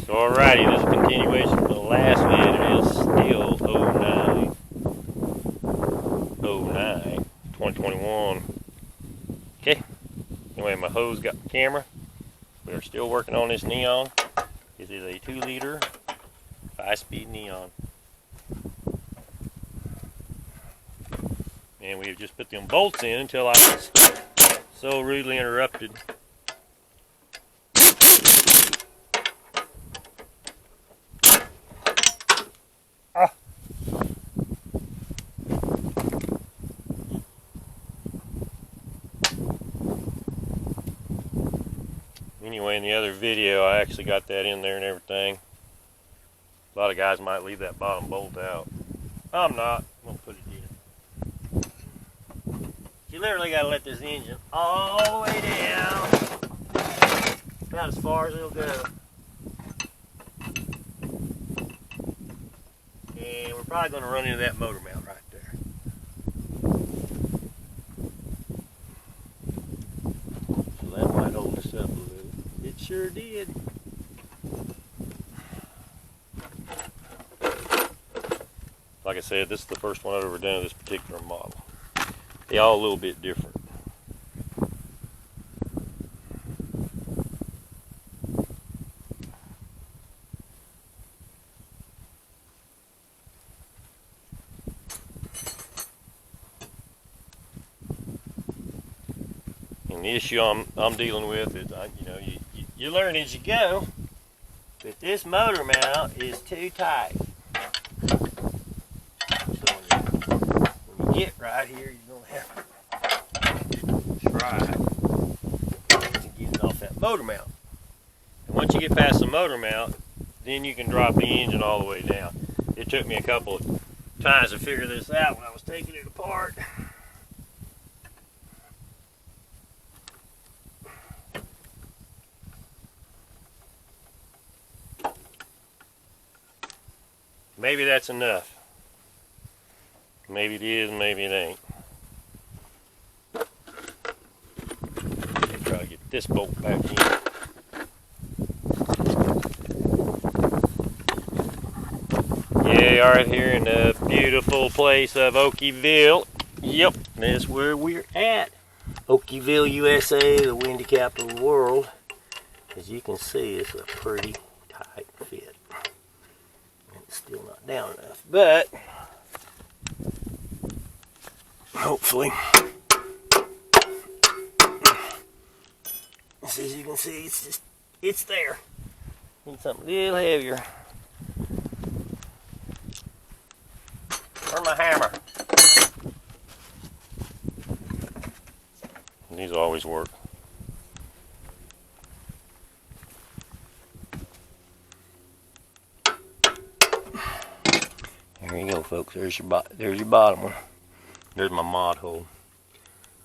So alrighty, this is a continuation of the last vid. It is still 2021. Okay, anyway, my hose got the camera. We are still working on this neon. This is a 2-liter 5-speed neon. And we have just put them bolts in until I was so rudely interrupted. Anyway, in the other video, I actually got that in there and everything. A lot of guys might leave that bottom bolt out. I'm not. I'm going to put it in. You literally got to let this engine all the way down. About as far as it'll go. And we're probably going to run into that motor mount right there. So that might hold us up a little. It sure did. Like I said, this is the first one I've ever done of this particular model. They all a little bit different. And the issue I'm dealing with is, you learn as you go that this motor mount is too tight. So when you get right here, you're going to have to try to get it off that motor mount. And once you get past the motor mount, then you can drop the engine all the way down. It took me a couple of times to figure this out when I was taking it apart. Maybe that's enough. Maybe it is, maybe it ain't. Try to get this bolt back in. Yeah, right here in the beautiful place of Okieville. Yep, that's where we're at. Okieville, USA, the windy capital of the world. As you can see, it's a pretty tight fit. Still not down enough, but hopefully, as you can see, it's there. Need something a little heavier. Where's my hammer? These always work. There you go, folks. There's your bottom one. There's my mod hole.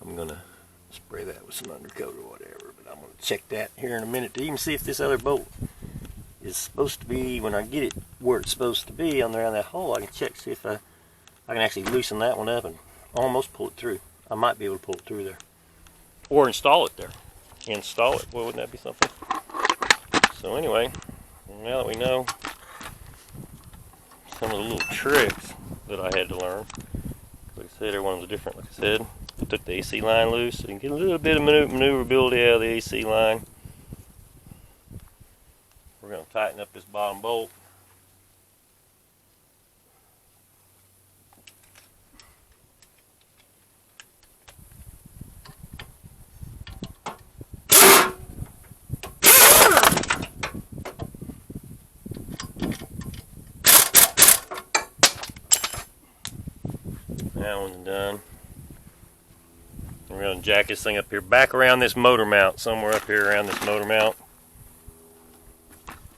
I'm gonna spray that with some undercoat or whatever, but I'm gonna check that here in a minute to even see if this other bolt is supposed to be, when I get it where it's supposed to be on there on that hole. I can check, see if I can actually loosen that one up and almost pull it through. I might be able to pull it through there, or install it there. Install it. Well, wouldn't that be something? So anyway, now that we know some of the little tricks that I had to learn. Like I said, everyone's different. Like I said, I took the AC line loose so you can get a little bit of maneuverability out of the AC line. We're going to tighten up this bottom bolt. That one's done. We're going to jack this thing up here, back around this motor mount, somewhere up here around this motor mount.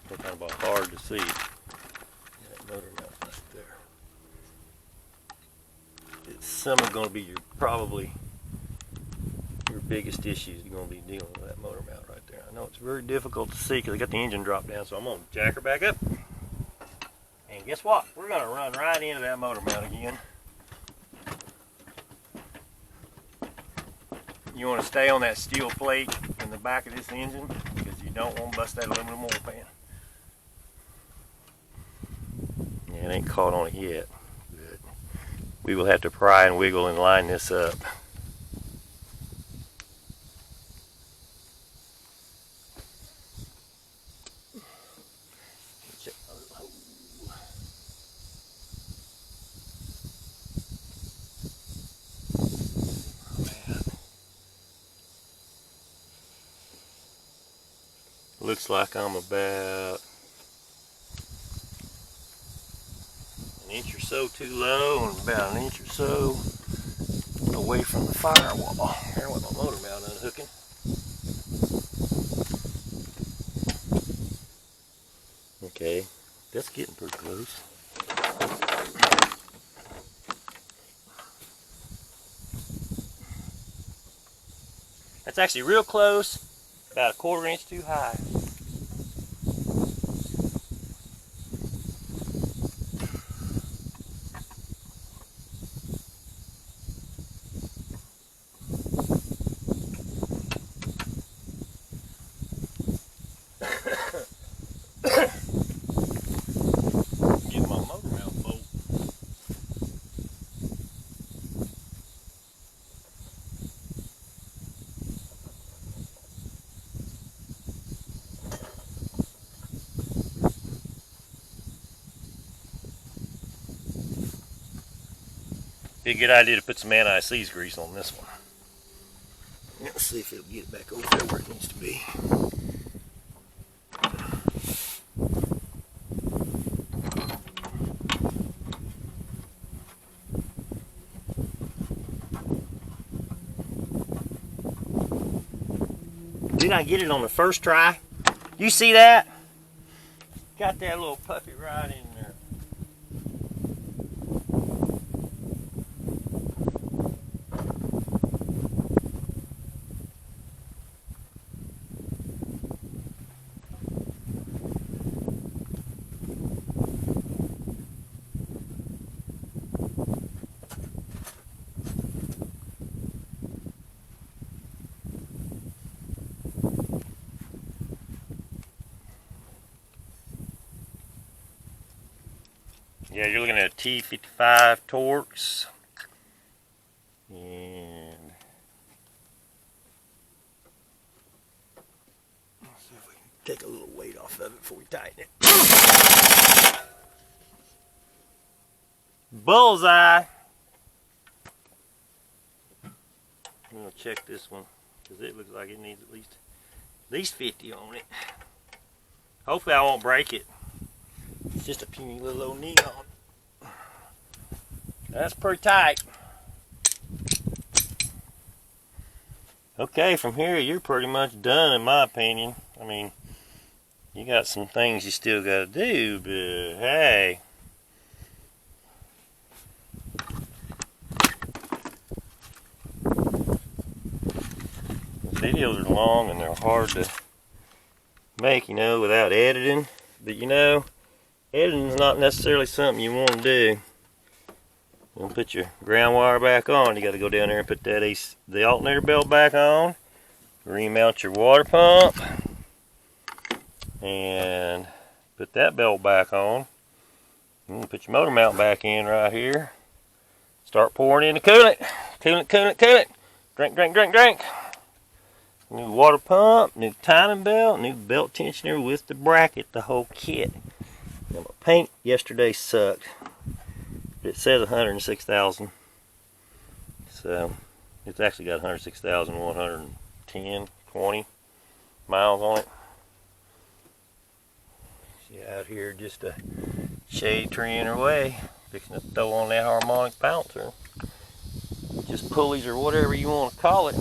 It's kind of hard to see. That motor mount right there. It's some of going to be probably your biggest issues you're going to be dealing with that motor mount right there. I know it's very difficult to see because I got the engine dropped down, so I'm going to jack her back up. And guess what? We're going to run right into that motor mount again. You want to stay on that steel plate in the back of this engine because you don't want to bust that aluminum oil pan. ain't caught on it yet. But we will have to pry and wiggle and line this up. Looks like I'm about an inch or so too low and about an inch or so away from the firewall. Here with my motor mount unhooking. Okay, that's getting pretty close. That's actually real close, about a 1/4 inch too high. Get my motor mount bolt. Be a good idea to put some anti-seize grease on this one. Let's see if it'll get it back over there where it needs to be. Did I get it on the first try? You see that? Got that little puppy right in there. Yeah, you're looking at T55 Torx. And let's see if we can take a little weight off of it before we tighten it. Bullseye! I'm going to check this one because it looks like it needs at least 50 on it. Hopefully I won't break it. It's just a puny little old neon. That's pretty tight. Okay, from here you're pretty much done in my opinion. I mean, you got some things you still got to do, but hey. The videos are long and they're hard to make, you know, without editing. But you know, editing is not necessarily something you want to do. You'll put your ground wire back on. You got to go down there and put that the alternator belt back on. Remount your water pump. And put that belt back on. And put your motor mount back in right here. Start pouring in the coolant. Coolant. Drink. New water pump, new timing belt, new belt tensioner with the bracket, the whole kit. Now my paint yesterday sucked. It says 106,000. So it's actually got 106,120 miles on it. She out here just a shade tree in her way, fixing to throw on that harmonic bouncer. Just pulleys or whatever you want to call it.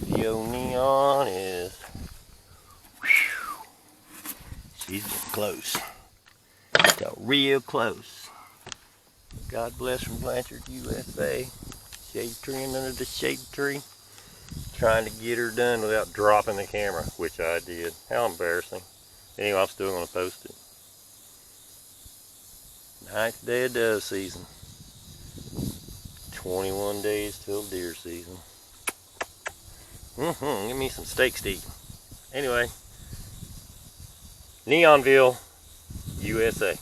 The old neon is, whew, she's getting close. Got real close. God bless from Blanchard, USA. Shade tree under the shade tree. Trying to get her done without dropping the camera, which I did. How embarrassing. Anyway, I'm still going to post it. 9th day of dove season. 21 days till deer season. Give me some steaks to eat. Anyway, Neonville, USA.